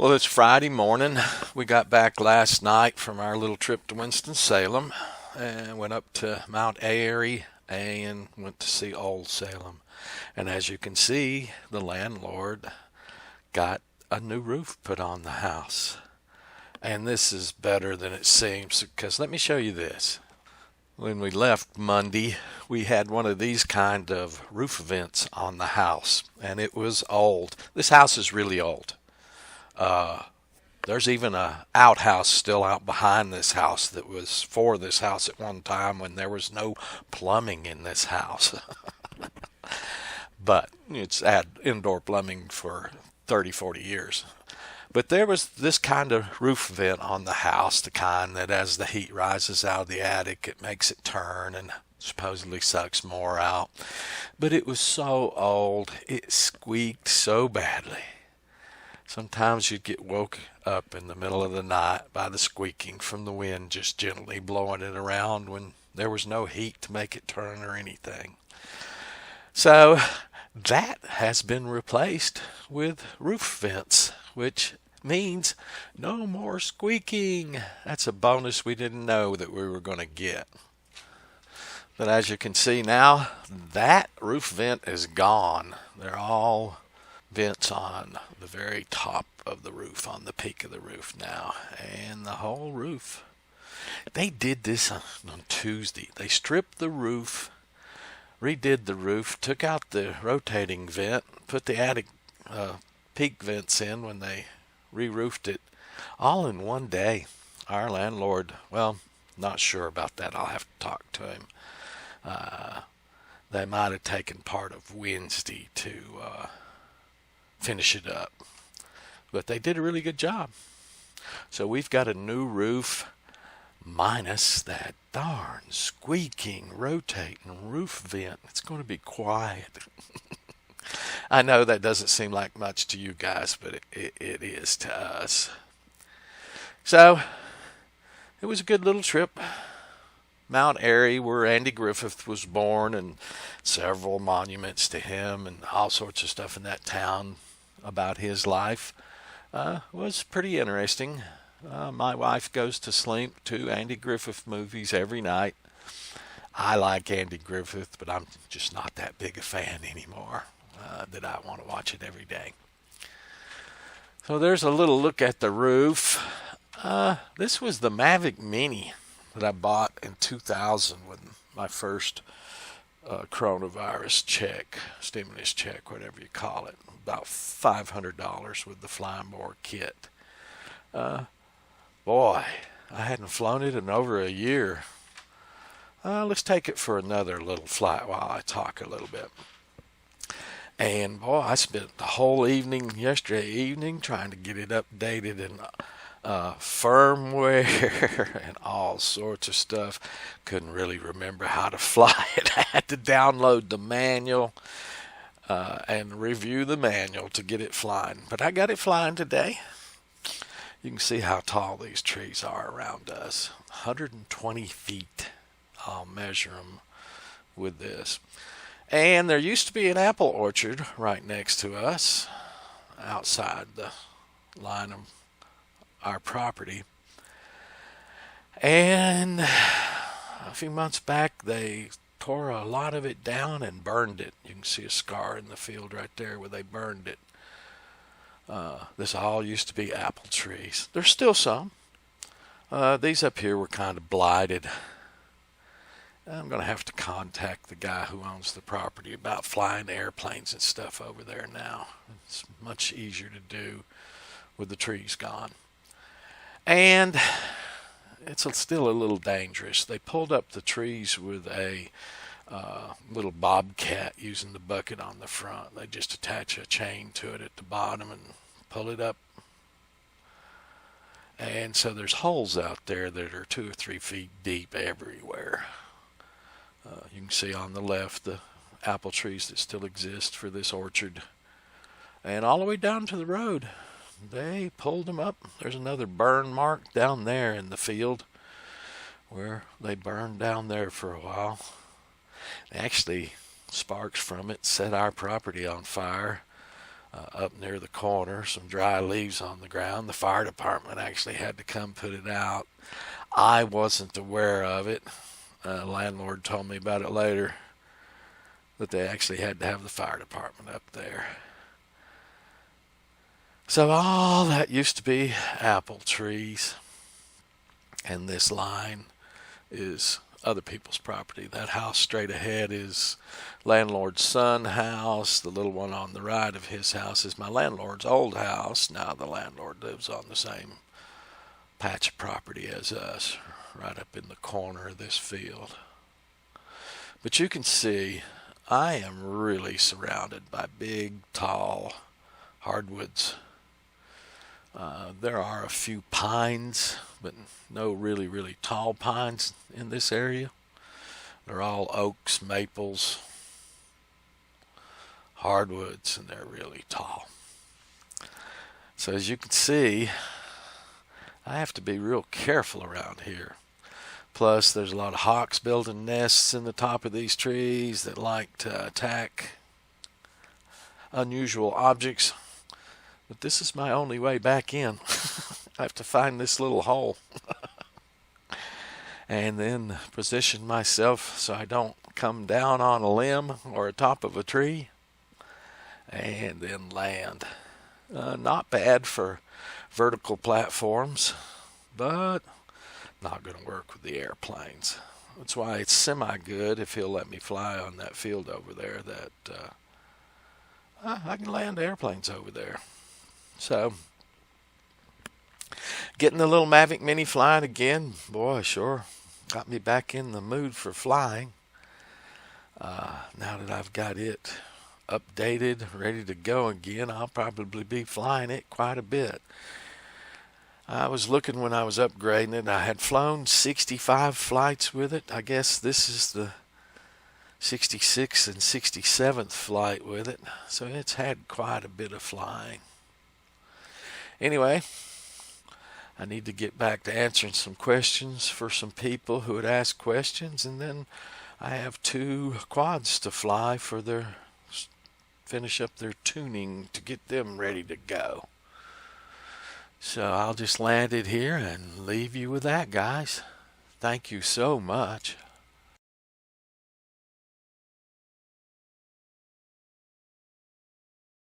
Well, it's Friday morning. We got back last night from our little trip to Winston-Salem and went up to Mount Airy and went to see Old Salem. And as you can see, the landlord got a new roof put on the house. And this is better than it seems because let me show you this. When we left Monday, we had one of these kind of roof vents on the house, and it was old. This house is really old. Uh, there's even a outhouse still out behind this house that was for this house at one time when there was no plumbing in this house. But it's had indoor plumbing for 30, 40 years. But there was this kind of roof vent on the house, the kind that as the heat rises out of the attic, it makes it turn and supposedly sucks more out. But it was so old, it squeaked so badly. Sometimes you'd get woke up in the middle of the night by the squeaking from the wind just gently blowing it around when there was no heat to make it turn or anything. So that has been replaced with roof vents, which means no more squeaking. That's a bonus we didn't know that we were going to get. But as you can see now, that roof vent is gone. They're all vents on the very top of the roof, on the peak of the roof now, and the whole roof. They did this on Tuesday. They stripped the roof, redid the roof, took out the rotating vent, put the attic peak vents in when they re-roofed it, all in one day. Our landlord, well, not sure about that. I'll have to talk to him. They might have taken part of Wednesday to finish it up. But they did a really good job. So we've got a new roof minus that darn squeaking, rotating roof vent. It's going to be quiet. I know that doesn't seem like much to you guys, but it is to us. So it was a good little trip. Mount Airy, where Andy Griffith was born, and several monuments to him and all sorts of stuff in that town about his life, was pretty interesting. My wife goes to sleep to Andy Griffith movies every night. I like Andy Griffith, but I'm just not that big a fan anymore that I want to watch it every day. So there's a little look at the roof. This was the Mavic Mini that I bought in 2000 with my first coronavirus check, stimulus check, whatever you call it. About $500 with the flying board kit. Boy, I hadn't flown it in over a year. Let's take it for another little flight while I talk a little bit. And boy, I spent the whole evening yesterday evening trying to get it updated and firmware and all sorts of stuff. Couldn't really remember how to fly it. I had to download the manual and review the manual to get it flying. But I got it flying today. You can see how tall these trees are around us. 120 feet. I'll measure them with this. And there used to be an apple orchard right next to us outside the line of our property. And a few months back, they tore a lot of it down and burned it. You can see a scar in the field right there where they burned it. This all used to be apple trees. There's still some. These up here were kind of blighted. I'm going to have to contact the guy who owns the property about flying airplanes and stuff over there now. It's much easier to do with the trees gone. And it's still a little dangerous. They pulled up the trees with a little bobcat using the bucket on the front. They just attach a chain to it at the bottom and pull it up. And so there's holes out there that are 2 or 3 feet deep everywhere. You can see on the left the apple trees that still exist for this orchard. And all the way down to the road, they pulled them up. There's another burn mark down there in the field where they burned down there for a while. Actually, sparks from it set our property on fire up near the corner, some dry leaves on the ground. The fire department actually had to come put it out. I wasn't aware of it. Landlord told me about it later, that they actually had to have the fire department up there. So all that used to be apple trees, and this line is other people's property. That house straight ahead is landlord's son house. The little one on the right of his house is my landlord's old house. Now the landlord lives on the same patch of property as us, right up in the corner of this field. But you can see I am really surrounded by big, tall hardwoods. There are a few pines, but no really, really tall pines in this area. They're all oaks, maples, hardwoods, and they're really tall. So as you can see, I have to be real careful around here. Plus, there's a lot of hawks building nests in the top of these trees that like to attack unusual objects. But this is my only way back in. I have to find this little hole and then position myself so I don't come down on a limb or a top of a tree, and then land. Not bad for vertical platforms, but not going to work with the airplanes. That's why it's semi-good if he'll let me fly on that field over there, that I can land airplanes over there. So, getting the little Mavic Mini flying again, boy, sure got me back in the mood for flying. Now that I've got it updated, ready to go again, I'll probably be flying it quite a bit. I was looking when I was upgrading it. I had flown 65 flights with it. I guess this is the 66th and 67th flight with it. So it's had quite a bit of flying. Anyway, I need to get back to answering some questions for some people who had asked questions, and then I have 2 quads to fly for finish up their tuning to get them ready to go. So I'll just land it here and leave you with that, guys. Thank you so much.